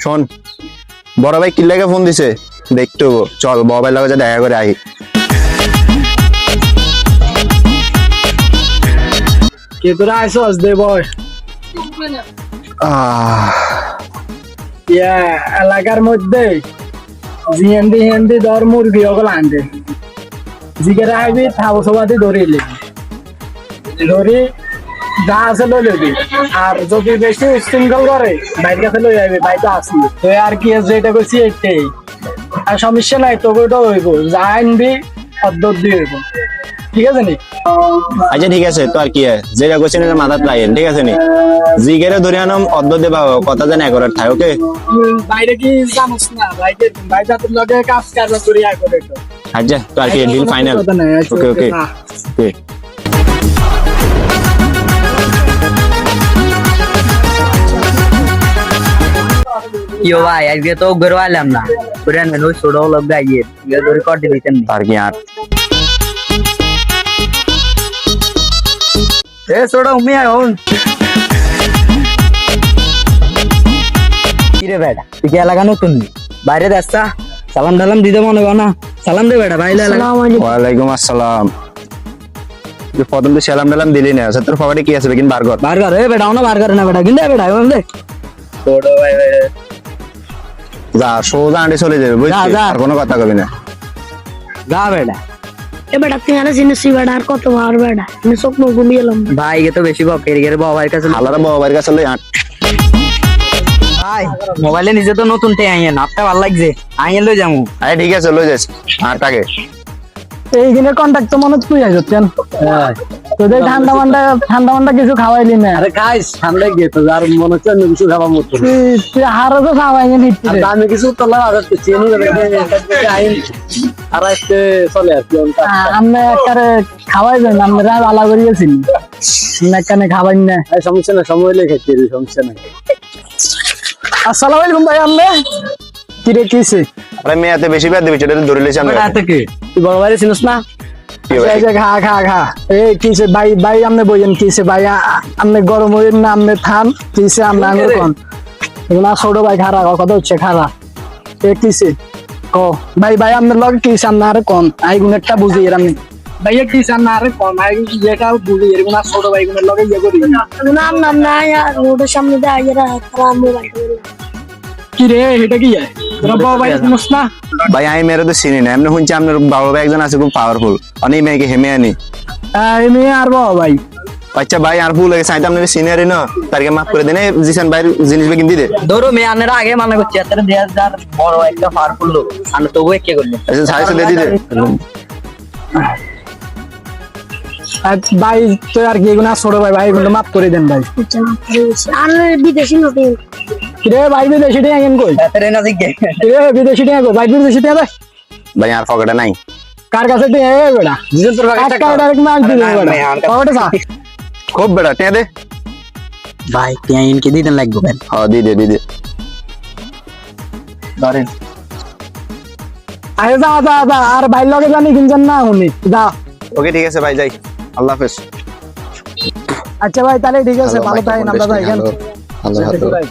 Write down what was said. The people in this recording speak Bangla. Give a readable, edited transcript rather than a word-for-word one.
শোন, বড় ভাই কি লাগে ফোন দিছে দেখতে হবো, চল বড় ভাই লাগে দেখা করে আই। কে তোরা আইসস দে বয় এলাকার মধ্যে জিহেন্দি হেন্দি দর মুরগি ওগুলো আনতে জিগের আইবি থাবো সবাদি ধরিলি ধরি যা আছে লই লইবি আর যদি বেশি সিঙ্গল করে বাইর কাছে লই যাবি বাইরে আসি তো আর কি যেটা করছি এটাই আর সমস্যা নাই তোকে ওটা হইব যা আনবি অদ্দর দিয়ে হইব ঠিক আছে নি? আচ্ছা ঠিক আছে, তো আর কি যেটা করছেন এটা মাথাত রাখেন, ঠিক আছে নি? জিগেরে ধরে আনম অর্ধ দেবা কথা জানে একবার থাই, ওকে? বাইরে কি জানোস না বাইরে বাইরে তোর লগে কাজ কারবার করি আই করে তো আচ্ছা তো আর কি ডিল ফাইনাল। ওকে ওকে ওকে। ইয়ো ভাই আজকে তো ঘরে আইলাম না পুরান ওই ছোট লোক গাইয়ে ধরে কর দিবেন আর কি আর এ ছোট উমিয়া হন কি রে বেটা তুই কি এলাকা নতুন বাইরে যাচ্ছা সালাম ডালাম দিতে মনে কর না সালাম দে বেটা ভাই ওয়ালাইকুম আসসালাম। প্রথম তো সালাম ডালাম দিলি না, তোর পকেটে কি আছে কিন্তু বার্গার বার্গার এ বেটা না বার্গার না বেটা কিন্তু বেটা দে ছোট ভাই যা সোজা আন্টি চলে যাবে বুঝছিস, আর কোনো কথা কবি না। যা বেটা এ বেটা তুই আরে জিনিসই বেটা আর কত বার বেটা আমি স্বপ্ন ঘুমিয়ে এলাম ভাই এ তো বেশি বক এর বাবার কাছে আলাদা বাবার কাছে লই আট ভাই মোবাইলে নিজে তো নতুন টে আইয়েন আপটা ভালো লাগছে আইয়েন লই যামু আরে ঠিক আছে লই যাস আর টাকে এইখানে কন্টাক্ট তো মনে তুই আইছ কেন তোদের ঠান্ডা মান্ডা কিছু খাওয়াইলি না আরে খাইস ঠান্ডা গিয়ে তো আর মনে হচ্ছে আমি কিছু খাওয়া মতো তুই হারও তো খাওয়াইনি নিচ্ছি আমি কিছু তোলা আর চিনি আইন আর আজকে চলে আসছি আমরা একবারে খাওয়াইবেন আমরা আলা করিয়েছি এখানে খাওয়াই না সমস্যা না সময় লেগে খেতে সমস্যা নাই আসসালামু আলাইকুম ভাই আম্মে কি রে কিছে আরে মেয়াতে বেশি বেদ দিবি, এটা ধরে লইছি আমরা। কি তুই বড় ভাই চিনিস না এই যে খা খা খা এই কিছে ভাই ভাই আমনে বইয়েন কিছে ভাই আমনে গরম হইন না আমনে থান কিছে আমনে আঙ্গুর কোন এগুলা ছোট ভাই খারা কথা হচ্ছে খারা এ কিছে ও ভাই ভাই আমনে লগ কিছে আমনে আরে কোন আই গুনেরটা বুঝি এর আমি ভাইয়া কিছে আমনে আরে কোন আই যেটা বুঝি এর গুনা ছোট ভাই গুনের লগে ইয়ে করি নাম নাম না আর রোডের সামনে দিয়ে আইরা খারাপ মোবাইল কি রে এটা কি তোরা বাবা ভাই চিনিস না ভাই আমি মেরে তো চিনি না, এমনি শুনছি আপনার বাবা ভাই একজন আছে খুব পাওয়ারফুল, অনেক মেয়েকে হেমে আনি। এমনি আর বাবা ভাই আচ্ছা ভাই আর ভুল হয়ে চাইতে আপনার সিনিয়রই না, তারকে মাফ করে দেন। জিসান ভাইয়ের জিনিস কিনতে দে ধরো মেয়ে আনারা আগে মানা করছে এত দেয়ার যার বড় একটা পাওয়ারফুল লোক আর তবু কি করলে আচ্ছা সাইজ দিয়ে দিতে ভাই তো আর কি এগুলো ছোট ভাই ভাই এগুলো মাফ করে দেন ভাই আর বিদেশি নোটে কিরে ভাই বিদেশি টাকা কেন কই এতরে না দিকে কিরে বিদেশি টাকা কই ভাই বিদেশি টাকা দে ভাই আর পকেটে নাই। কার কাছে টাকা এ বেটা জিজন তোর কাজ কার ডাইরেক্ট মাল দিবে বেটা পকেটে যা খুব বেটা টিয়া দে। ভাই টিয়াইন কে দিতেন লাগবে ভাই হ্যাঁ দি দে ধরেন আরে যা যা যা আর ভাই লগে জানি কিনছেন না উনি যা ওকে ঠিক আছে ভাই যাই, আল্লাহ হাফেজ। আচ্ছা ভাই তাহলে ঠিক আছে ভালো থাকেন আমরা যাই আল্লাহ হাফেজ।